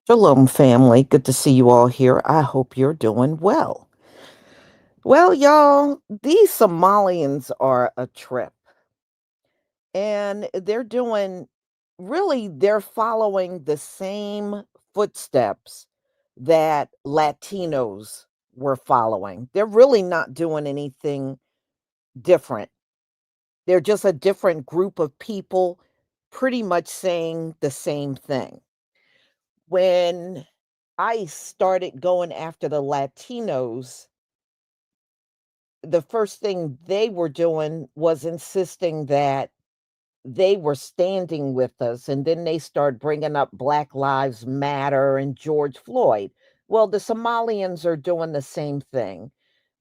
Shalom, family. Good to see you all here. I hope you're doing well. Well, y'all, these Somalians are a trip, and they're following the same footsteps that Latinos were following. They're really not doing anything different. They're just a different group of people pretty much saying the same thing. When I started going after the Latinos, the first thing they were doing was insisting that they were standing with us, and then they start bringing up Black Lives Matter and George Floyd. Well, the Somalians are doing the same thing.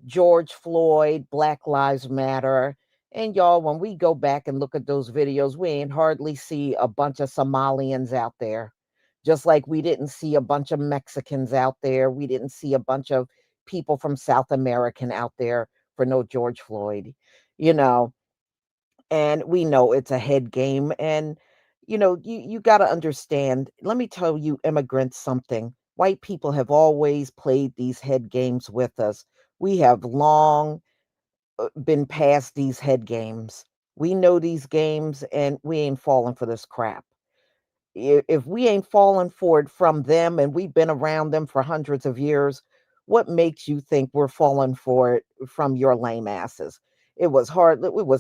George Floyd, Black Lives Matter. And y'all, when we go back and look at those videos, we ain't hardly see a bunch of Somalians out there. Just like we didn't see a bunch of Mexicans out there. We didn't see a bunch of people from South American out there for no George Floyd, you know. And we know it's a head game. And you got to understand. Let me tell you, immigrants, something. White people have always played these head games with us. We have long been past these head games. We know these games, and we ain't falling for this crap. If we ain't falling for it from them, and we've been around them for hundreds of years, what makes you think we're falling for it from your lame asses? It was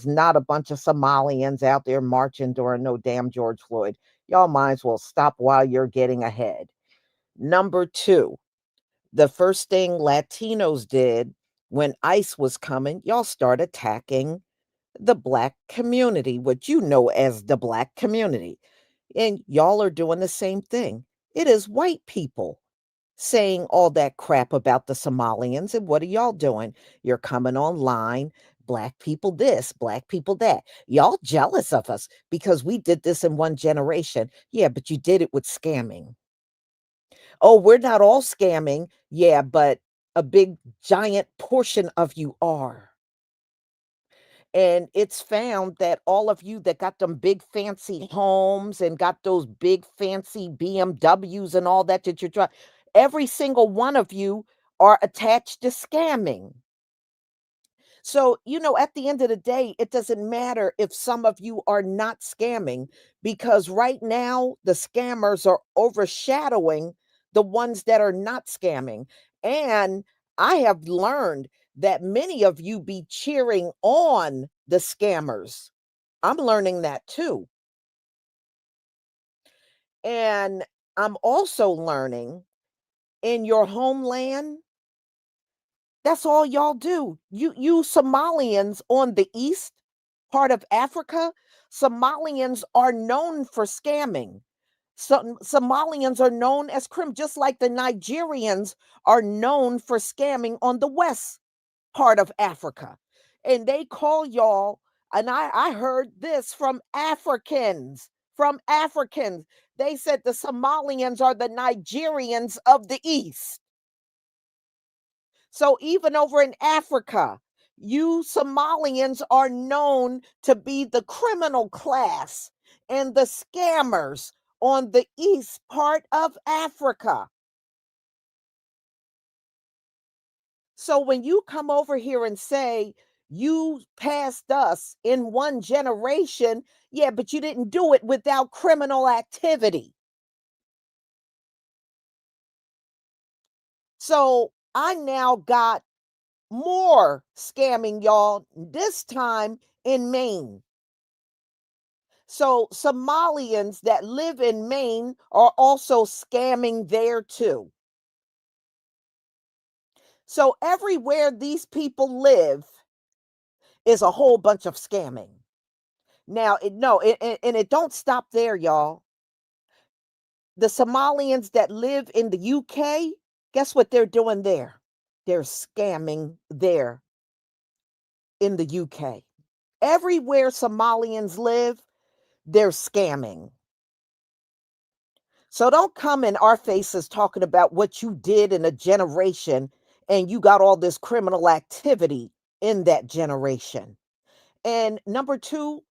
not a bunch of Somalians out there marching during no damn George Floyd. Y'all might as well stop while you're getting ahead. Number two, the first thing Latinos did when ICE was coming, y'all start attacking the Black community, what you know as the Black community. And y'all are doing the same thing. It is white people saying all that crap about the Somalians. And what are y'all doing? You're coming online. Black people this, black people that. Y'all jealous of us because we did this in one generation. Yeah, but you did it with scamming. Oh, we're not all scamming. Yeah, but a big giant portion of you are. And it's found that all of you that got them big fancy homes and got those big fancy BMWs and all that you're driving, every single one of you are attached to scamming. So, at the end of the day, it doesn't matter if some of you are not scamming because right now the scammers are overshadowing the ones that are not scamming. And I have learned that many of you be cheering on the scammers. I'm learning that too. And I'm also learning in your homeland, that's all y'all do. You Somalians on the east part of Africa, Somalians are known for scamming. Somalians are known as just like the Nigerians are known for scamming on the west part of Africa. And they call y'all, and I heard this from Africans. They said the Somalians are the Nigerians of the east. So even over in Africa, you Somalians are known to be the criminal class and the scammers on the east part of Africa. So when you come over here and say you passed us in one generation, yeah, but you didn't do it without criminal activity. So I now got more scamming, y'all, this time in Maine. So Somalians that live in Maine are also scamming there too. So everywhere these people live is a whole bunch of scamming. Now, and it don't stop there, y'all. The Somalians that live in the UK, guess what they're doing there? They're scamming there in the UK. Everywhere Somalians live, they're scamming. So don't come in our faces talking about what you did in a generation and you got all this criminal activity in that generation. And number two,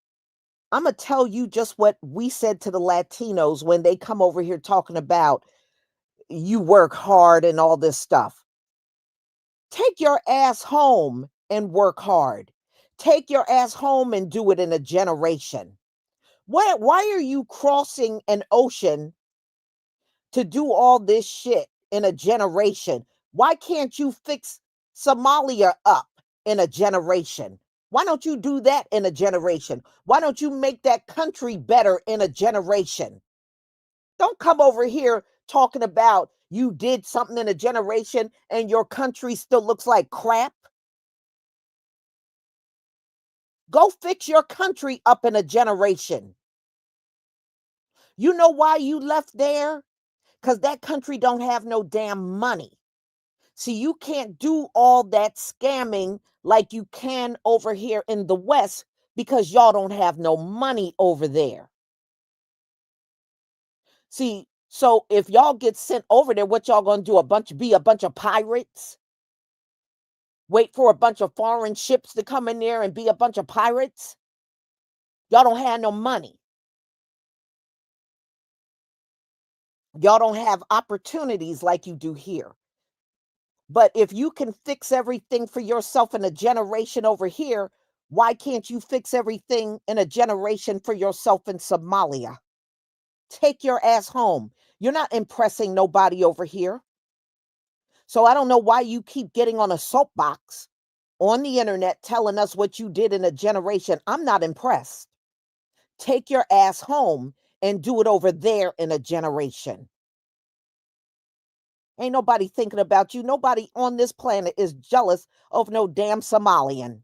I'm going to tell you just what we said to the Latinos when they come over here talking about you work hard and all this stuff. Take your ass home and work hard. Take your ass home and do it in a generation. Why are you crossing an ocean to do all this shit in a generation? Why can't you fix Somalia up in a generation? Why don't you do that in a generation? Why don't you make that country better in a generation? Don't come over here talking about you did something in a generation and your country still looks like crap. Go fix your country up in a generation. You know why you left there? Because that country don't have no damn money. See, you can't do all that scamming like you can over here in the West because y'all don't have no money over there. See, so if y'all get sent over there, what y'all gonna do? Be a bunch of pirates? Wait for a bunch of foreign ships to come in there and be a bunch of pirates? Y'all don't have no money. Y'all don't have opportunities like you do here. But if you can fix everything for yourself in a generation over here, why can't you fix everything in a generation for yourself in Somalia? Take your ass home. You're not impressing nobody over here. So I don't know why you keep getting on a soapbox on the internet telling us what you did in a generation. I'm not impressed. Take your ass home and do it over there in a generation. Ain't nobody thinking about you. Nobody on this planet is jealous of no damn Somalian.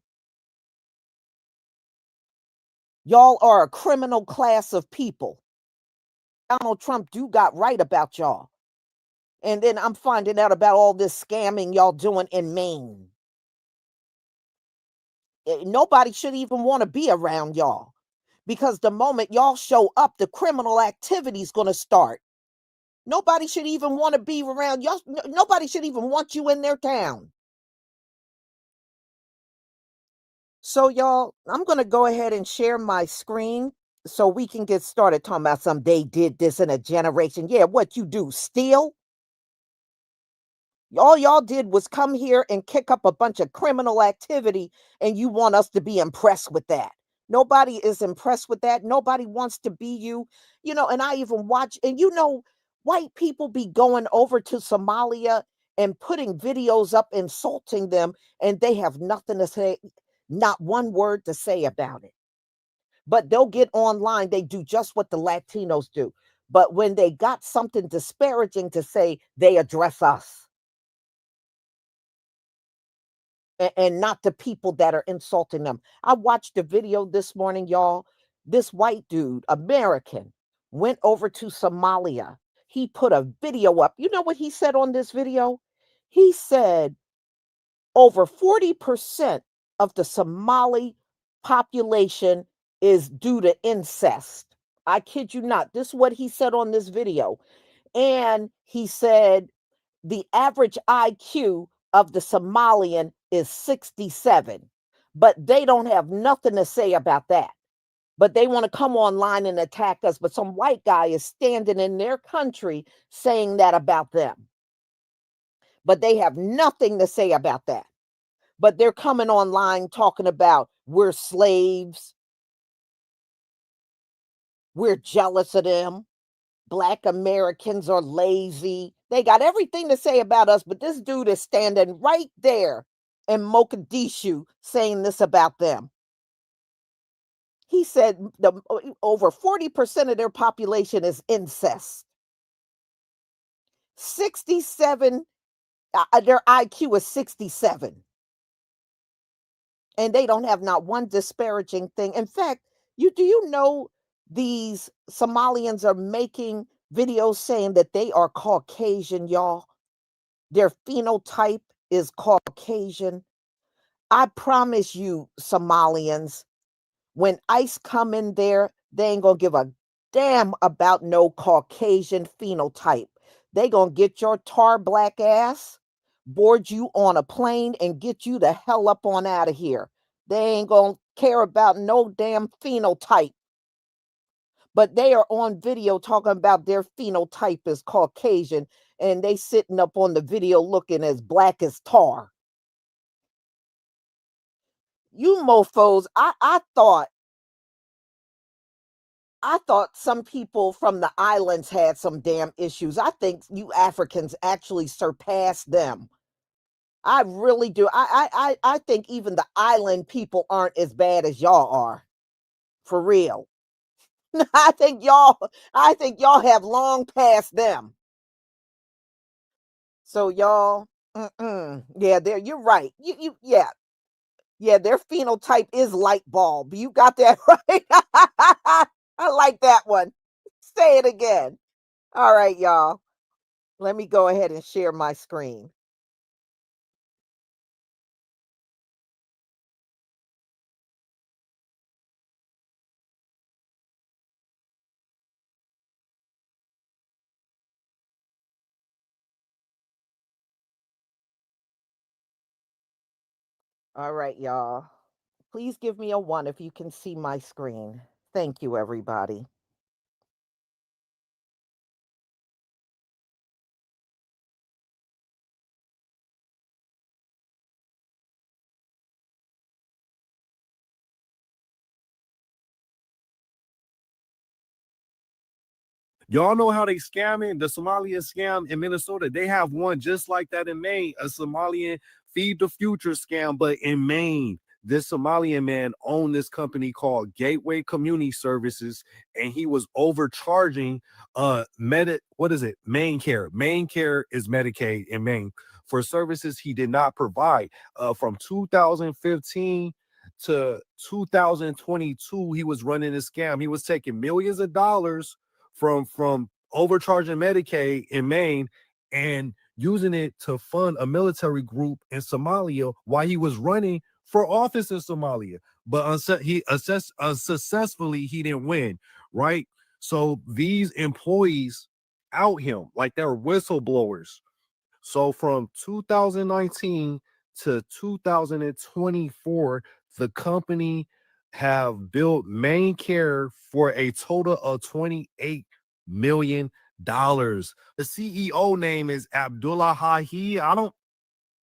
Y'all are a criminal class of people. Donald Trump do got right about y'all. And then I'm finding out about all this scamming y'all doing in Maine. Nobody should even want to be around y'all because the moment y'all show up, the criminal activity is going to start. Nobody should even want to be around y'all. Nobody should even want you in their town. So, y'all, I'm going to go ahead and share my screen so we can get started talking about some they did this in a generation. Yeah, what you do, steal? All y'all did was come here and kick up a bunch of criminal activity, and you want us to be impressed with that. Nobody is impressed with that. Nobody wants to be you. And I even watch, and white people be going over to Somalia and putting videos up insulting them, and they have nothing to say, not one word to say about it. But they'll get online, they do just what the Latinos do. But when they got something disparaging to say, they address us. And not the people that are insulting them. I watched a video this morning, y'all. This white dude, American, went over to Somalia. He put a video up. You know what he said on this video? He said over 40% of the Somali population is due to incest. I kid you not. This is what he said on this video. And he said the average IQ of the Somalian is 67, but they don't have nothing to say about that. But they want to come online and attack us. But some white guy is standing in their country saying that about them. But they have nothing to say about that. But they're coming online talking about we're slaves. We're jealous of them. Black Americans are lazy. They got everything to say about us, but this dude is standing right there in Mogadishu saying this about them. He said over 40% of their population is incest. 67, their IQ is 67. And they don't have not one disparaging thing. In fact, do you know these Somalians are making videos saying that they are Caucasian, y'all? Their phenotype is Caucasian. I promise you, Somalians, when ICE come in there, they ain't gonna give a damn about no Caucasian phenotype. They gonna get your tar black ass, board you on a plane, and get you the hell up on out of here. They ain't gonna care about no damn phenotype. But they are on video talking about their phenotype is Caucasian. and they sitting up on the video looking as black as tar. You mofos, I thought some people from the islands had some damn issues. I think you Africans actually surpassed them. I really do. I think even the island people aren't as bad as y'all are. For real. I think y'all have long passed them. So y'all, yeah, there you're right. Yeah. Yeah, their phenotype is light bulb. You got that right. I like that one. Say it again. All right, y'all. Let me go ahead and share my screen. All right, y'all. Please give me a 1 if you can see my screen. Thank you, everybody. Y'all know how they scamming the Somalia scam in Minnesota. They have one just like that in Maine, a Somalian feed the future scam, but in Maine. This Somalian man owned this company called Gateway Community Services, and he was overcharging what is it? Maine Care. Maine Care is Medicaid in Maine for services he did not provide. From 2015 to 2022, he was running a scam. He was taking millions of dollars from overcharging Medicaid in Maine and using it to fund a military group in Somalia while he was running for office in Somalia. But unsuccessfully, he didn't win, right? So these employees out him like they're whistleblowers. So from 2019 to 2024, the company have built Main Care for a total of $28 million. The CEO name is Abdullah Hahi. I don't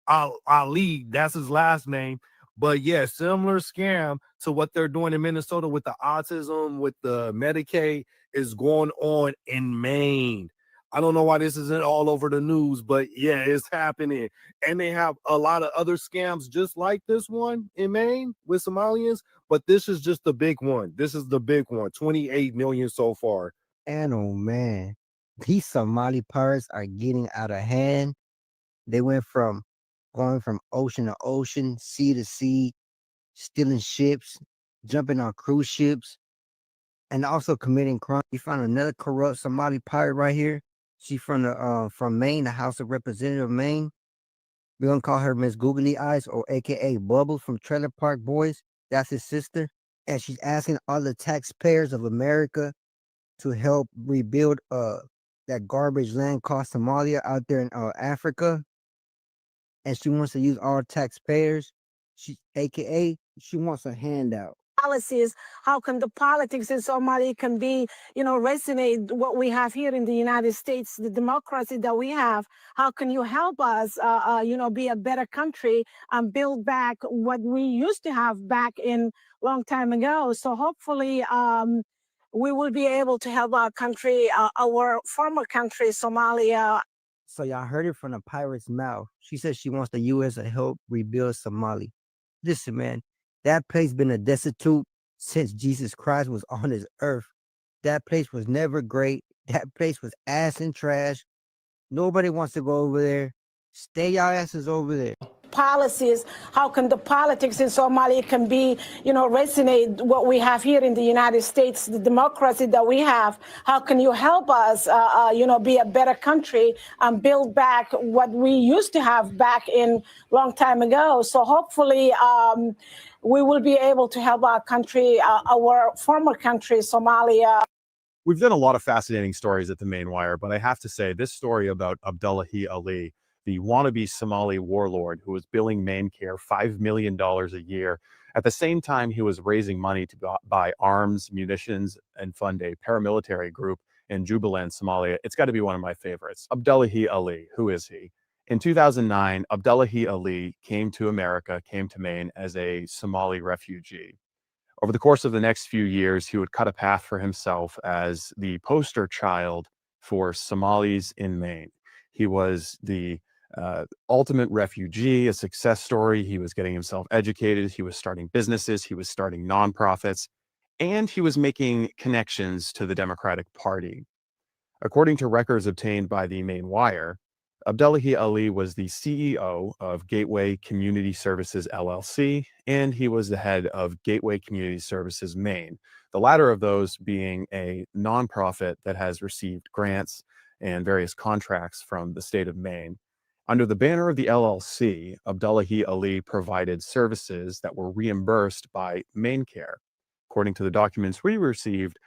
Ali, that's his last name. But yeah, similar scam to what they're doing in Minnesota with the autism, with the Medicaid, is going on in Maine. I don't know why this isn't all over the news, but yeah, it's happening. And they have a lot of other scams just like this one in Maine with Somalians, but this is just the big one. This is the big one, 28 million so far. And oh man, these Somali pirates are getting out of hand. They went from going from ocean to ocean, sea to sea, stealing ships, jumping on cruise ships, and also committing crime. We found another corrupt Somali pirate right here. She's from Maine, the House of Representative of Maine. We're gonna call her Miss Googly Eyes, or AKA Bubbles from Trailer Park Boys. That's his sister. And she's asking all the taxpayers of America to help rebuild that garbage land called Somalia out there in Africa. And she wants to use our taxpayers. She wants a handout. Policies, how can the politics in Somalia can be, resonate what we have here in the United States, the democracy that we have. How can you help us, be a better country and build back what we used to have back in long time ago? So hopefully, we will be able to help our country, our former country, Somalia. So y'all heard it from the pirate's mouth. She says she wants the U.S. to help rebuild Somalia. Listen, man, that place been a destitute since Jesus Christ was on this earth. That place was never great. That place was ass and trash. Nobody wants to go over there. Stay y'all asses over there. Policies, how can the politics in Somalia can be, resonate what we have here in the United States, the democracy that we have. How can you help us, be a better country and build back what we used to have back in long time ago? So hopefully, we will be able to help our country, our former country, Somalia. We've done a lot of fascinating stories at the Main Wire, but I have to say this story about Abdullahi Ali, the wannabe Somali warlord who was billing Maine Care $5 million a year. At the same time, he was raising money to buy arms, munitions, and fund a paramilitary group in Jubaland, Somalia, it's got to be one of my favorites. Abdullahi Ali. Who is he? In 2009, Abdullahi Ali came to America, came to Maine as a Somali refugee. Over the course of the next few years, he would cut a path for himself as the poster child for Somalis in Maine. He was the ultimate refugee, a success story. He was getting himself educated. He was starting businesses. He was starting nonprofits. And he was making connections to the Democratic Party. According to records obtained by the Maine Wire, Abdullahi Ali was the CEO of Gateway Community Services LLC, and he was the head of Gateway Community Services Maine, the latter of those being a nonprofit that has received grants and various contracts from the state of Maine. Under the banner of the LLC, Abdullahi Ali provided services that were reimbursed by MaineCare. According to the documents we received,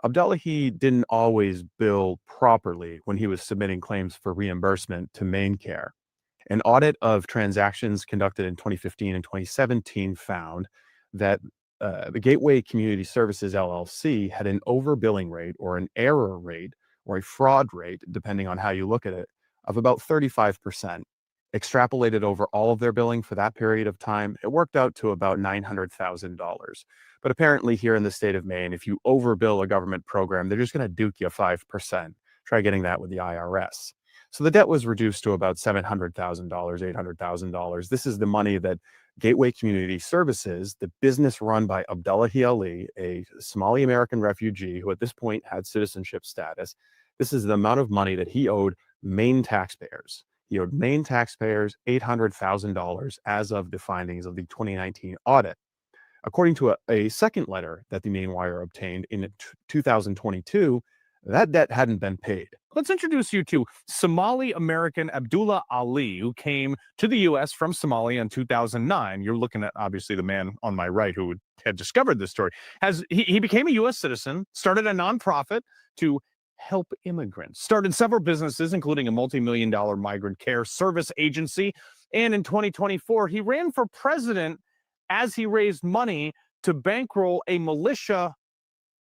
Abdullahi didn't always bill properly when he was submitting claims for reimbursement to MaineCare. An audit of transactions conducted in 2015 and 2017 found that the Gateway Community Services LLC had an overbilling rate or an error rate or a fraud rate, depending on how you look at it, of about 35%. Extrapolated over all of their billing for that period of time, it worked out to about $900,000. But apparently here in the state of Maine, if you overbill a government program, they're just going to duke you 5%. Try getting that with the IRS. So the debt was reduced to about $700,000, $800,000. This is the money that Gateway Community Services, the business run by Abdullahi Ali, a Somali American refugee who at this point had citizenship status, this is the amount of money that he owed Maine taxpayers. He owed Maine taxpayers $800,000 as of the findings of the 2019 audit. According to a second letter that the Maine Wire obtained in 2022, that debt hadn't been paid. Let's introduce you to Somali-American Abdullah Ali, who came to the U.S. from Somalia in 2009. You're looking at, obviously, the man on my right who had discovered this story. He became a U.S. citizen, started a nonprofit to help immigrants, started several businesses, including a multi-million-dollar migrant care service agency. And in 2024, he ran for president as he raised money to bankroll a militia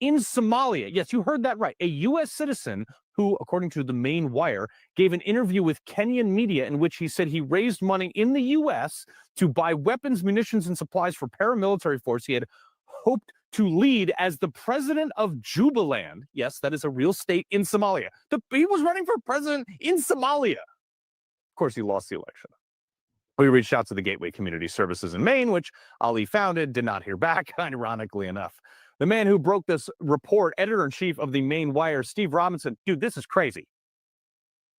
in Somalia. Yes, you heard that right. A U.S. citizen who, according to the Maine Wire, gave an interview with Kenyan media in which he said he raised money in the U.S. to buy weapons, munitions, and supplies for paramilitary force he had hoped to lead as the president of Jubaland. Yes, that is a real state in Somalia. He was running for president in Somalia. Of course, he lost the election. We reached out to the Gateway Community Services in Maine, which Ali founded, did not hear back, ironically enough. The man who broke this report, editor-in-chief of the Maine Wire, Steve Robinson, dude, this is crazy.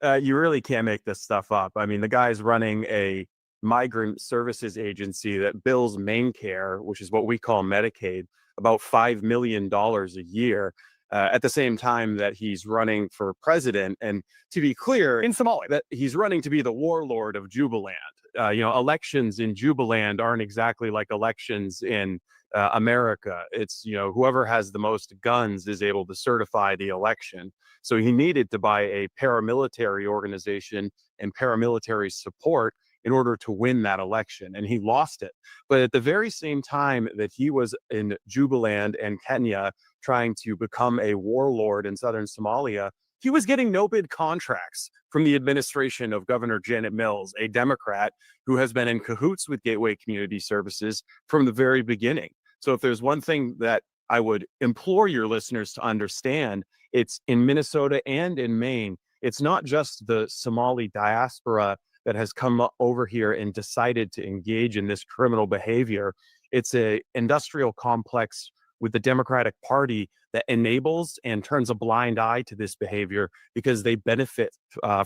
You really can't make this stuff up. I mean, the guy's running a migrant services agency that bills MaineCare, which is what we call Medicaid, about $5 million a year, at the same time that he's running for president. And to be clear, In Somalia. that he's running to be the warlord of Jubaland. Elections in Jubaland aren't exactly like elections in America. It's, whoever has the most guns is able to certify the election. So he needed to buy a paramilitary organization and paramilitary support in order to win that election. And he lost it. But at the very same time that he was in Jubaland and Kenya trying to become a warlord in southern Somalia, he was getting no bid contracts from the administration of Governor Janet Mills, a Democrat who has been in cahoots with Gateway Community Services from the very beginning. So if there's one thing that I would implore your listeners to understand, it's in Minnesota and in Maine, it's not just the Somali diaspora that has come over here and decided to engage in this criminal behavior. It's an industrial complex with the Democratic Party that enables and turns a blind eye to this behavior because they benefit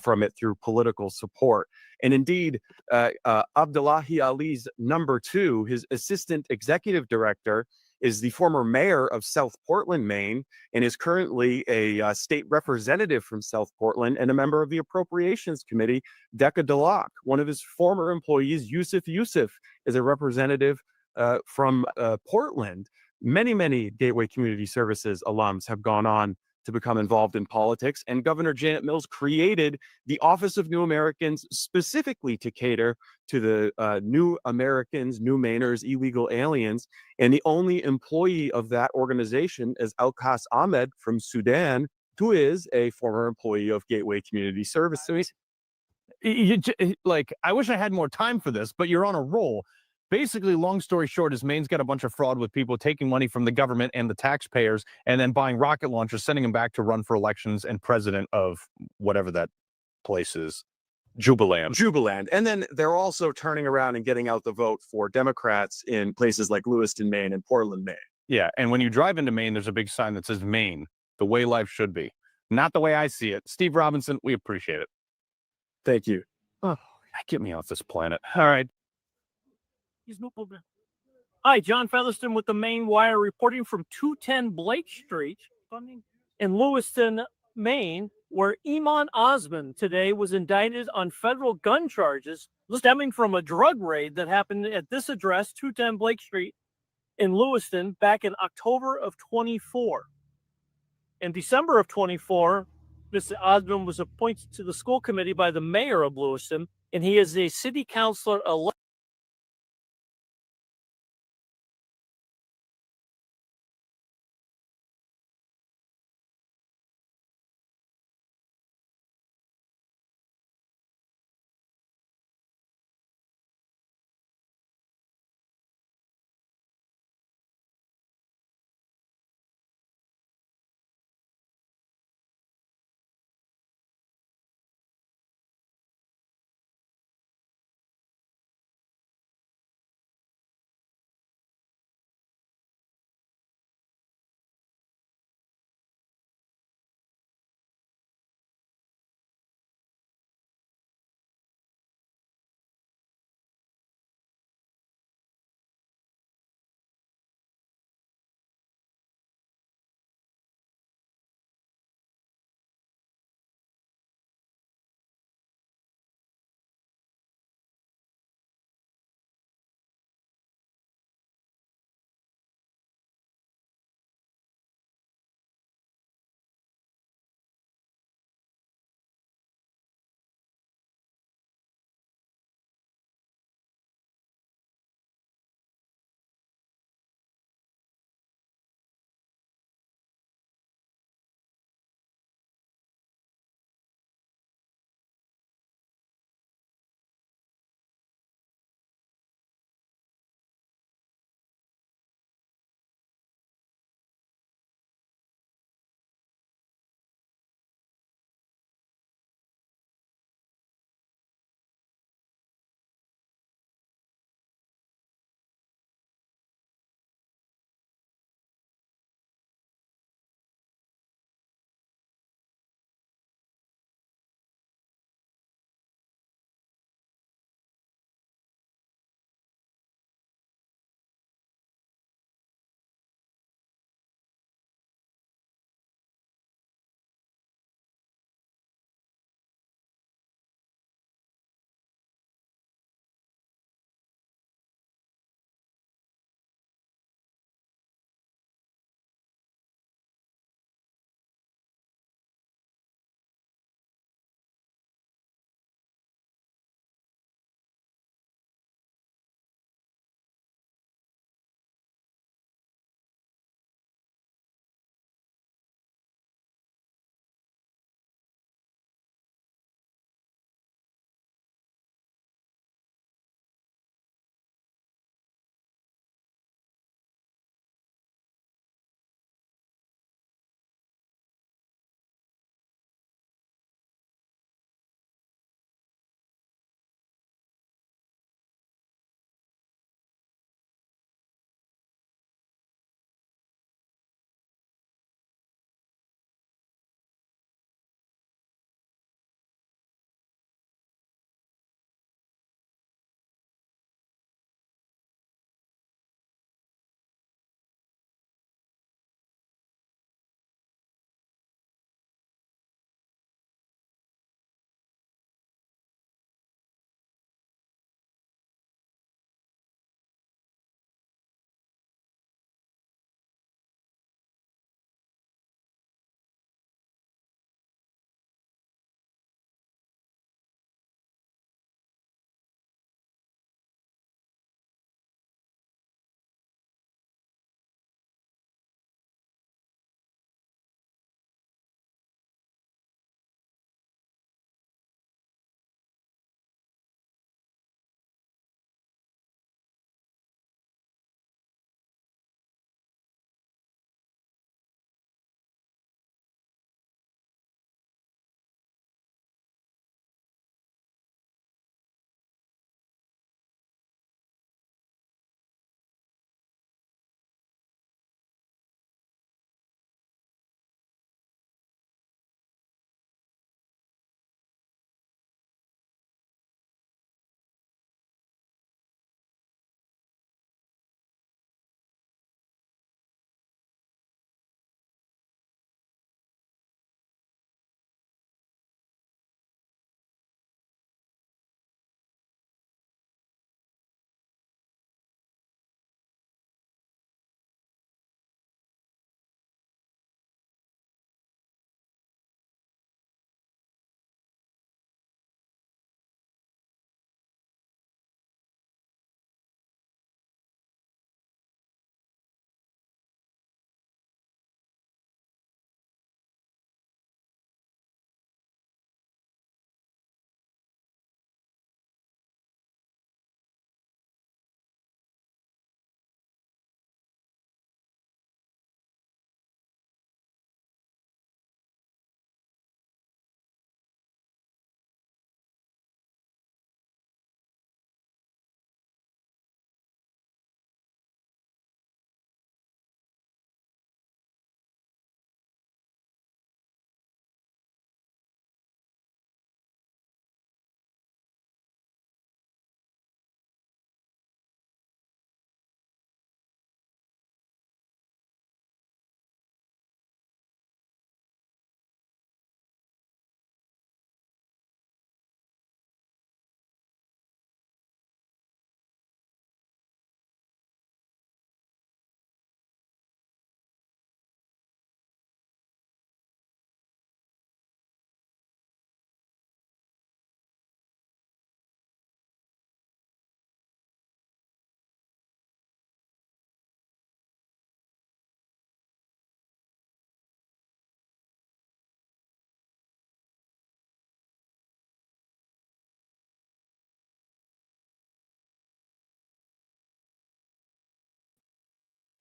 from it through political support. And indeed, Abdullahi Ali's number two, his assistant executive director, is the former mayor of South Portland, Maine, and is currently a state representative from South Portland and a member of the Appropriations Committee, Decca Delac. One of his former employees, Yusuf, is a representative from Portland. Many Gateway Community Services alums have gone on to become involved in politics, and Governor Janet Mills created the Office of New Americans specifically to cater to the new Americans, new Mainers, illegal aliens. And the only employee of that organization is Alkas Ahmed from Sudan, who is a former employee of Gateway Community Services. Like, I wish I had more time for this, but you're on a roll. Basically, long story short, is Maine's got a bunch of fraud with people taking money from the government and the taxpayers and then buying rocket launchers, sending them back to run for elections and president of whatever that place is. Jubaland. Jubaland. And then they're also turning around and getting out the vote for Democrats in places like Lewiston, Maine and Portland, Maine. Yeah, and when you drive into Maine, there's a big sign that says Maine, the way life should be. Not the way I see it. Steve Robinson, we appreciate it. Thank you. Oh, get me off this planet. All right. Hi, John Featherston with the Maine Wire reporting from 210 Blake Street in Lewiston, Maine, where Iman Osman today was indicted on federal gun charges stemming from a drug raid that happened at this address, 210 Blake Street in Lewiston, back in October of 24. In December of 24, Mr. Osman was appointed to the school committee by the mayor of Lewiston, and he is a city councilor elect.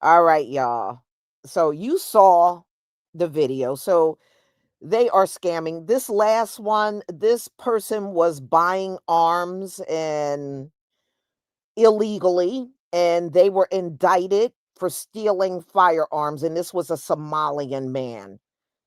All right, y'all. So you saw the video. So they are scamming. This last one, this person was buying arms and illegally, and they were indicted for stealing firearms. And this was a Somalian man.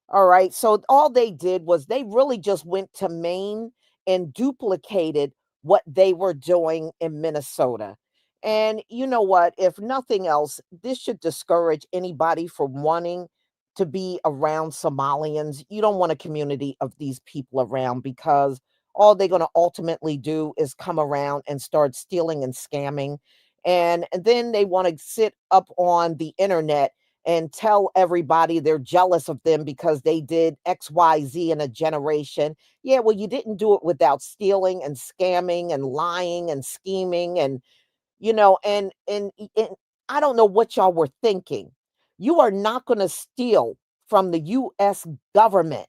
All right. So all they did was they really just went to Maine and duplicated what they were doing in Minnesota. And you know what? If nothing else, this should discourage anybody from wanting to be around Somalians. You don't want a community of these people around because all they're going to ultimately do is come around and start stealing and scamming. And then they want to sit up on the internet and tell everybody they're jealous of them because they did XYZ in a generation. Yeah, well, you didn't do it without stealing and scamming and lying and scheming and and I don't know what y'all were thinking. You are not going to steal from the US government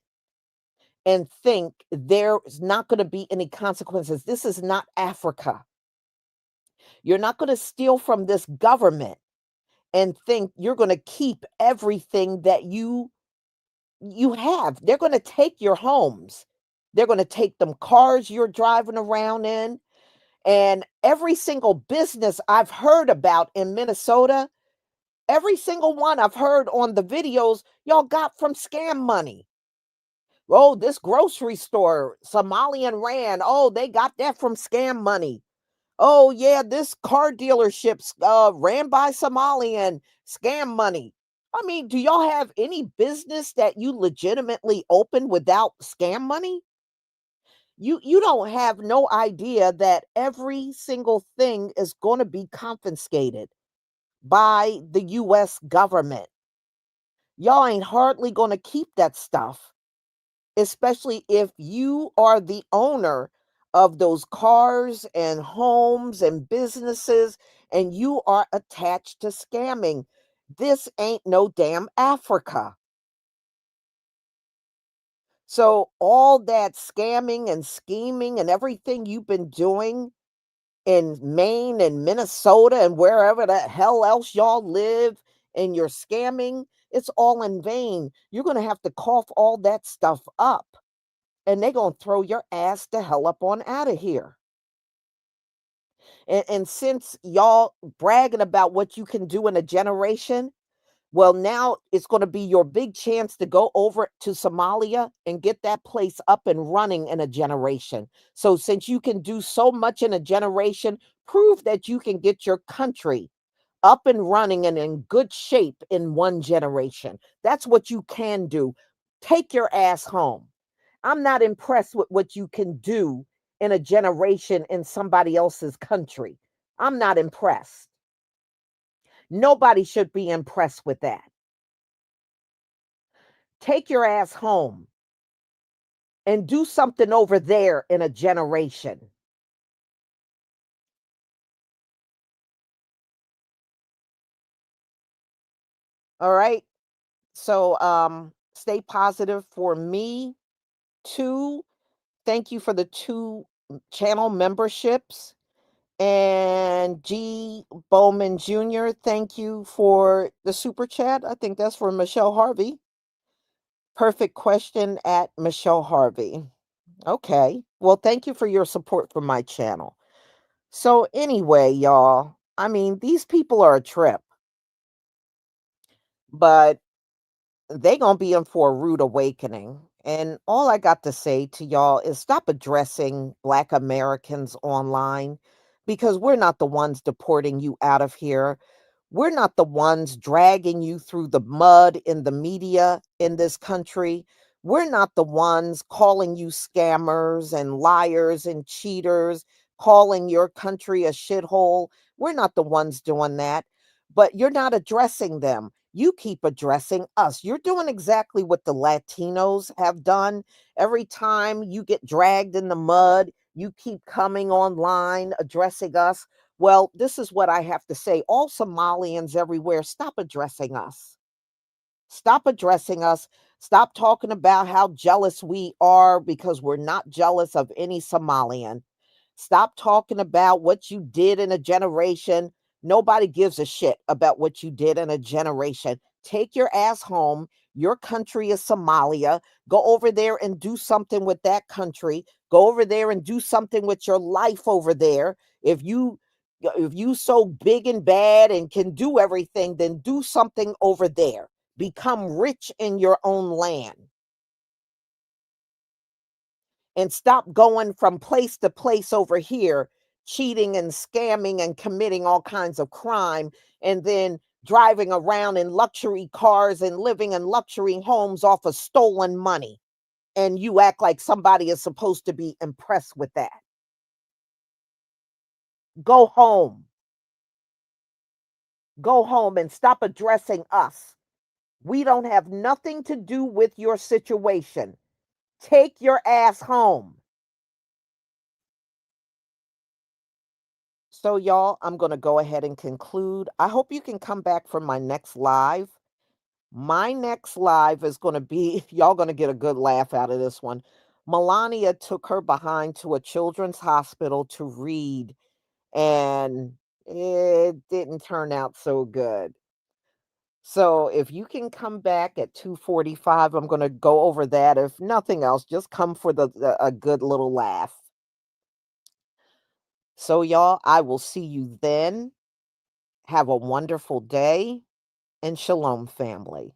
and think there's not going to be any consequences. This is not Africa. You're not going to steal from this government and think you're going to keep everything that you have. They're going to take your homes. They're going to take them cars you're driving around in. And every single business I've heard about in Minnesota, every single one I've heard on the videos, y'all got from scam money. Oh, this grocery store, Somalian ran. Oh, they got that from scam money. Oh, yeah, this car dealerships ran by Somalian scam money. I mean, do y'all have any business that you legitimately open without scam money? You don't have no idea that every single thing is going to be confiscated by the US government. Y'all ain't hardly going to keep that stuff, especially if you are the owner of those cars and homes and businesses and you are attached to scamming. This ain't no damn Africa. So all that scamming and scheming and everything you've been doing in Maine and Minnesota and wherever the hell else y'all live and you're scamming, it's all in vain. You're going to have to cough all that stuff up and they're going to throw your ass the hell up on out of here. And since y'all bragging about what you can do in a generation, well, now it's going to be your big chance to go over to Somalia and get that place up and running in a generation. So, since you can do so much in a generation, prove that you can get your country up and running and in good shape in one generation. That's what you can do. Take your ass home. I'm not impressed with what you can do in a generation in somebody else's country. I'm not impressed. Nobody should be impressed with that. Take your ass home and do something over there in a generation. All right. So stay positive for me too. Thank you for the 2 channel memberships. And G Bowman Jr., thank you for the super chat. I think that's for Michelle Harvey. Perfect question at Michelle Harvey. Okay. Well, thank you for your support for my channel. So anyway, y'all, I mean, these people are a trip, but they gonna be in for a rude awakening. And all I got to say to y'all is stop addressing Black Americans online because we're not the ones deporting you out of here. We're not the ones dragging you through the mud in the media in this country. We're not the ones calling you scammers and liars and cheaters, calling your country a shithole. We're not the ones doing that, but you're not addressing them. You keep addressing us. You're doing exactly what the Latinos have done. Every time you get dragged in the mud, you keep coming online addressing us. Well, this is what I have to say. All Somalians everywhere, stop addressing us. Stop addressing us. Stop talking about how jealous we are because we're not jealous of any Somalian. Stop talking about what you did in a generation Nobody gives a shit about what you did in a generation. Take your ass home. Your country is Somalia. Go over there and do something with that country. Go over there and do something with your life over there. If you so big and bad and can do everything, then do something over there. Become rich in your own land. And stop going from place to place over here, cheating and scamming and committing all kinds of crime, and then driving around in luxury cars and living in luxury homes off of stolen money. And you act like somebody is supposed to be impressed with that. Go home. Go home and stop addressing us. We don't have nothing to do with your situation. Take your ass home. So, y'all, I'm going to go ahead and conclude. I hope you can come back for my next live. My next live is going to be, y'all going to get a good laugh out of this one. Melania took her behind to a children's hospital to read, and it didn't turn out so good. So if you can come back at 2:45, I'm going to go over that. If nothing else, just come for a good little laugh. So, y'all, I will see you then. Have a wonderful day, and shalom, family.